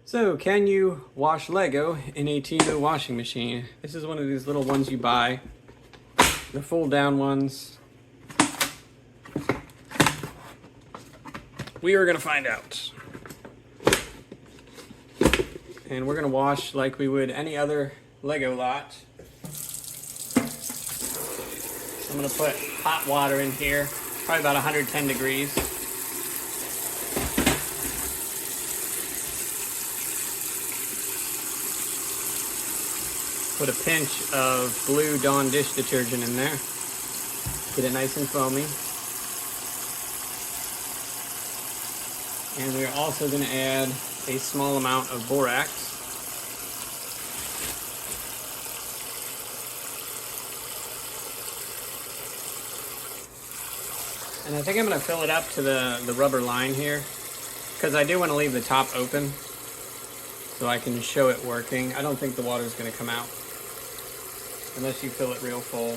So, can you wash Lego in a TEMU washing machine? This is one of these little ones you buy. The fold down ones. We are going to find out. And we're going to wash like we would any other Lego lot. So I'm going to put hot water in here, probably about 110 degrees. Put a pinch of blue Dawn dish detergent in there. Get it nice and foamy. And we're also going to add a small amount of borax. And I think I'm going to fill it up to the rubber line here, because I do want to leave the top open so I can show it working. I don't think the water is going to come out unless you fill it real full.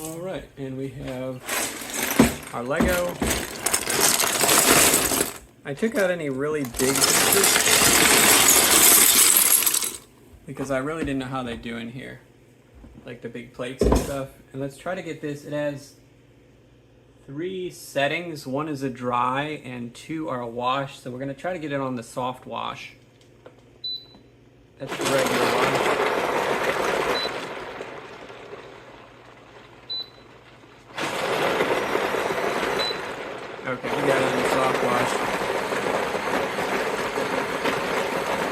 All right, and we have our Lego. I took out any really big pieces because I really didn't know how they do in here, like the big plates and stuff. And let's try to get this. It has 3 settings. 1 is a dry and 2 are a wash. So we're going to try to get it on the soft wash. That's the regular wash. Okay, we got it in the soft wash.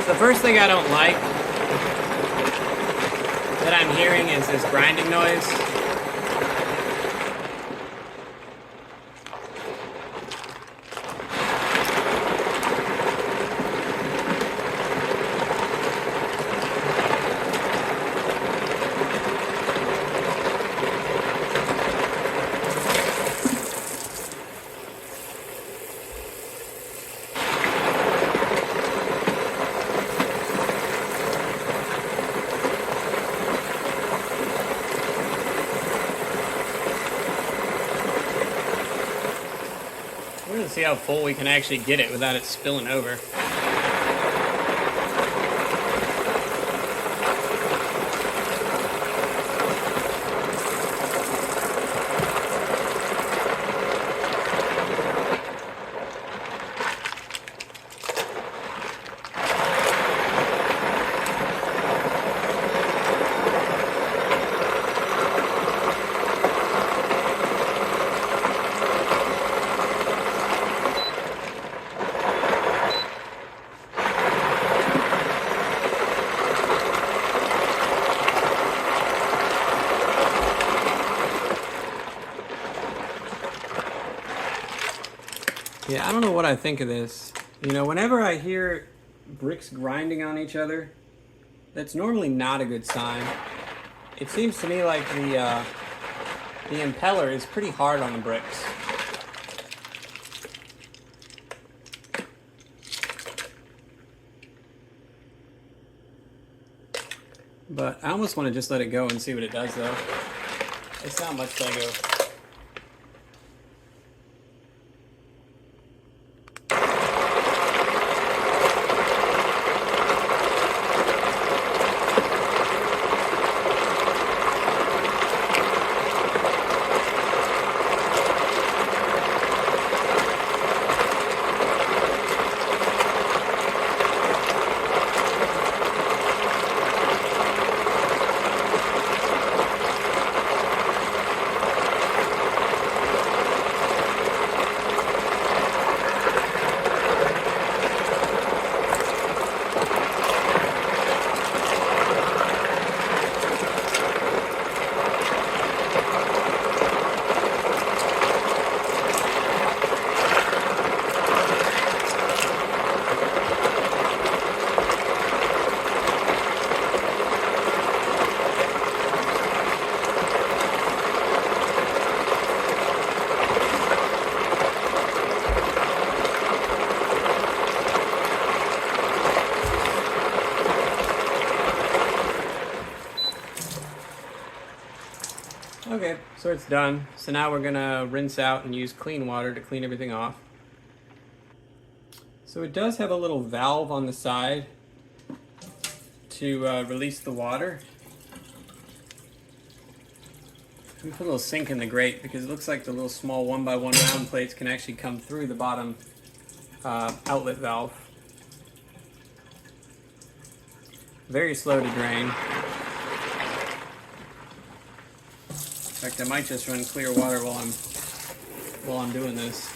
So the first thing I don't like that I'm hearing is this grinding noise. We're going to see how full we can actually get it without it spilling over. Yeah, I don't know what I think of this. You know, whenever I hear bricks grinding on each other, that's normally not a good sign. It seems to me like the impeller is pretty hard on the bricks. But I almost want to just let it go and see what it does, though. It's not much Lego. So it's done. So now we're gonna rinse out and use clean water to clean everything off. So it does have a little valve on the side to release the water. We put a little sink in the grate because it looks like the little small 1x1 round plates can actually come through the bottom outlet valve. Very slow to drain. In fact, I might just run clear water while I'm doing this.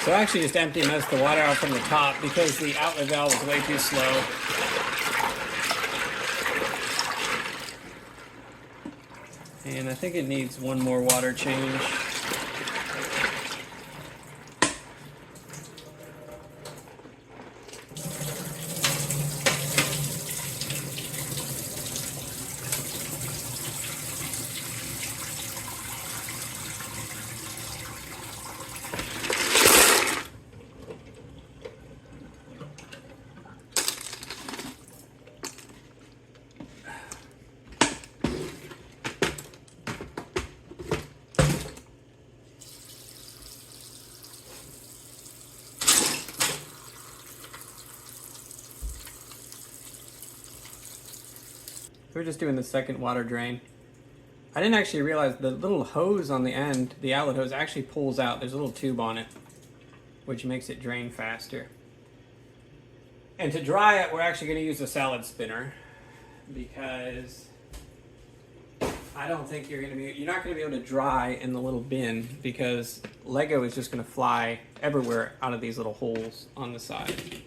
So I actually just empty most of the water out from the top because the outlet valve is way too slow. And I think it needs one more water change. We're just doing the second water drain. I didn't actually realize the little hose on the end, the outlet hose, actually pulls out. There's a little tube on it, which makes it drain faster. And to dry it, we're actually going to use a salad spinner because I don't think you're not going to be able to dry in the little bin because Lego is just going to fly everywhere out of these little holes on the side.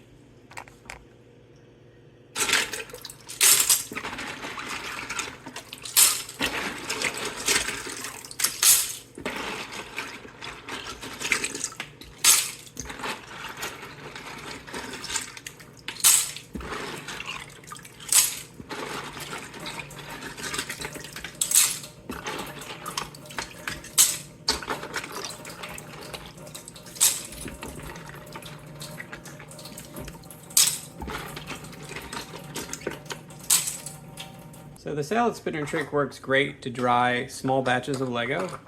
So the salad spinner trick works great to dry small batches of Lego.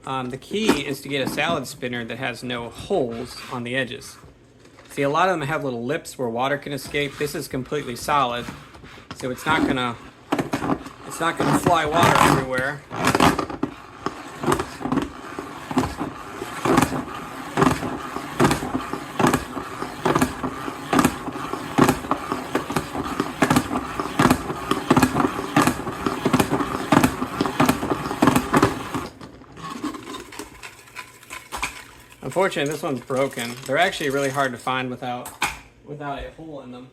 The key is to get a salad spinner that has no holes on the edges. See, a lot of them have little lips where water can escape. This is completely solid, so it's not gonna fly water everywhere. Unfortunately, this one's broken. They're actually really hard to find without a hole in them.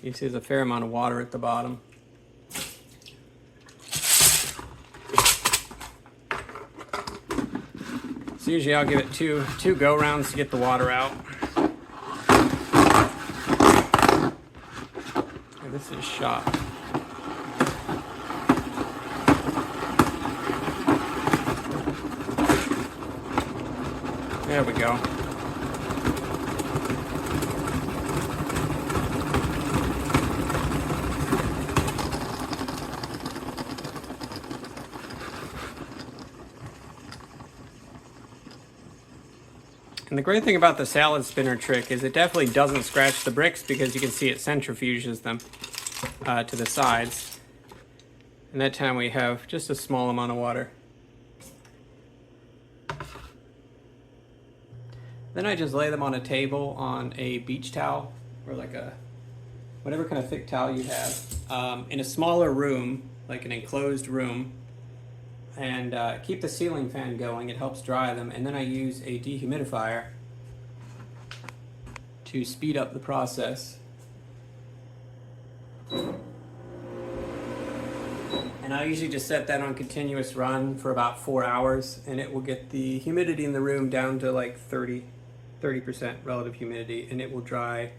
You see there's a fair amount of water at the bottom. So usually I'll give it two go rounds to get the water out. Okay, this is shot. There we go. And the great thing about the salad spinner trick is it definitely doesn't scratch the bricks because you can see it centrifuges them to the sides. And that time we have just a small amount of water. Then I just lay them on a table on a beach towel or like whatever kind of thick towel you have. in a smaller room, like an enclosed room, and keep the ceiling fan going. It helps dry them. And then I use a dehumidifier to speed up the process. And I usually just set that on continuous run for about 4 hours, and it will get the humidity in the room down to like 30% relative humidity, and it will dry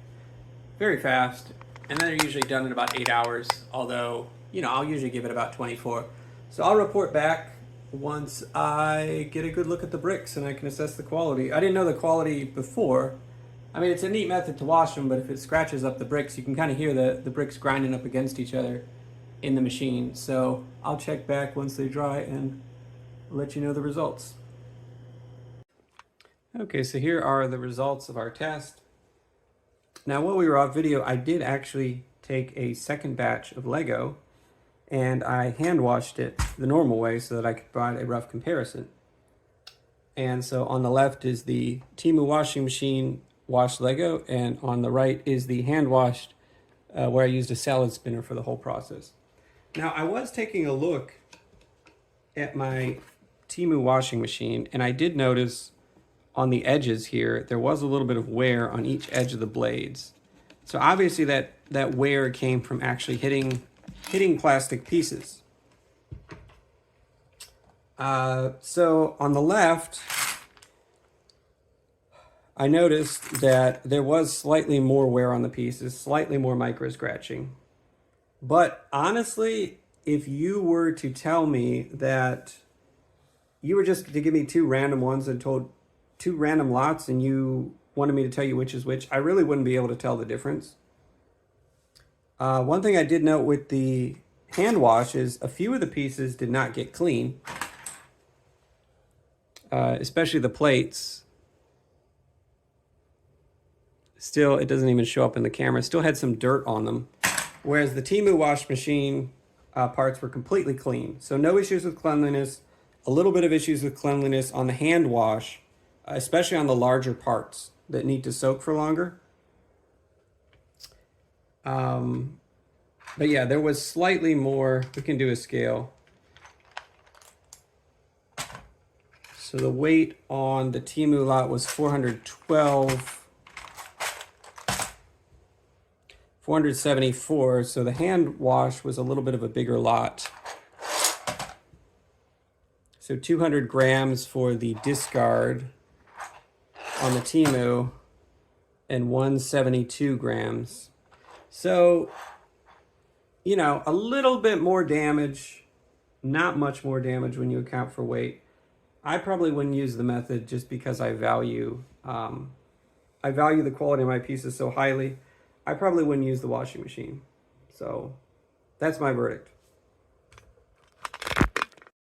very fast. And then they're usually done in about 8 hours, although, I'll usually give it about 24. So I'll report back once I get a good look at the bricks and I can assess the quality. I didn't know the quality before. I mean, it's a neat method to wash them, but if it scratches up the bricks, you can kind of hear the bricks grinding up against each other in the machine. So I'll check back once they dry and let you know the results. Okay, so here are the results of our test. Now, while we were off video, I did actually take a second batch of Lego and I hand washed it the normal way so that I could provide a rough comparison. And so on the left is the TEMU washing machine washed Lego, and on the right is the hand washed where I used a salad spinner for the whole process. Now, I was taking a look at my TEMU washing machine, and I did notice on the edges here, there was a little bit of wear on each edge of the blades. So obviously that wear came from actually hitting plastic pieces. So on the left, I noticed that there was slightly more wear on the pieces, slightly more micro scratching. But honestly, if you were to tell me that you were just to give me two random ones and told two random lots and you wanted me to tell you which is which, I really wouldn't be able to tell the difference. One thing I did note with the hand wash is a few of the pieces did not get clean, especially the plates. Still, it doesn't even show up in the camera. Still had some dirt on them. Whereas the TEMU wash machine parts were completely clean. So no issues with cleanliness, a little bit of issues with cleanliness on the hand wash, especially on the larger parts that need to soak for longer. But yeah, there was slightly more. We can do a scale. So the weight on the TEMU lot was 474, so the hand wash was a little bit of a bigger lot. So 200 grams for the discard on the TEMU and 172 grams. So, a little bit more damage, not much more damage when you account for weight. I probably wouldn't use the method just because I value the quality of my pieces so highly. I probably wouldn't use the washing machine. So that's my verdict.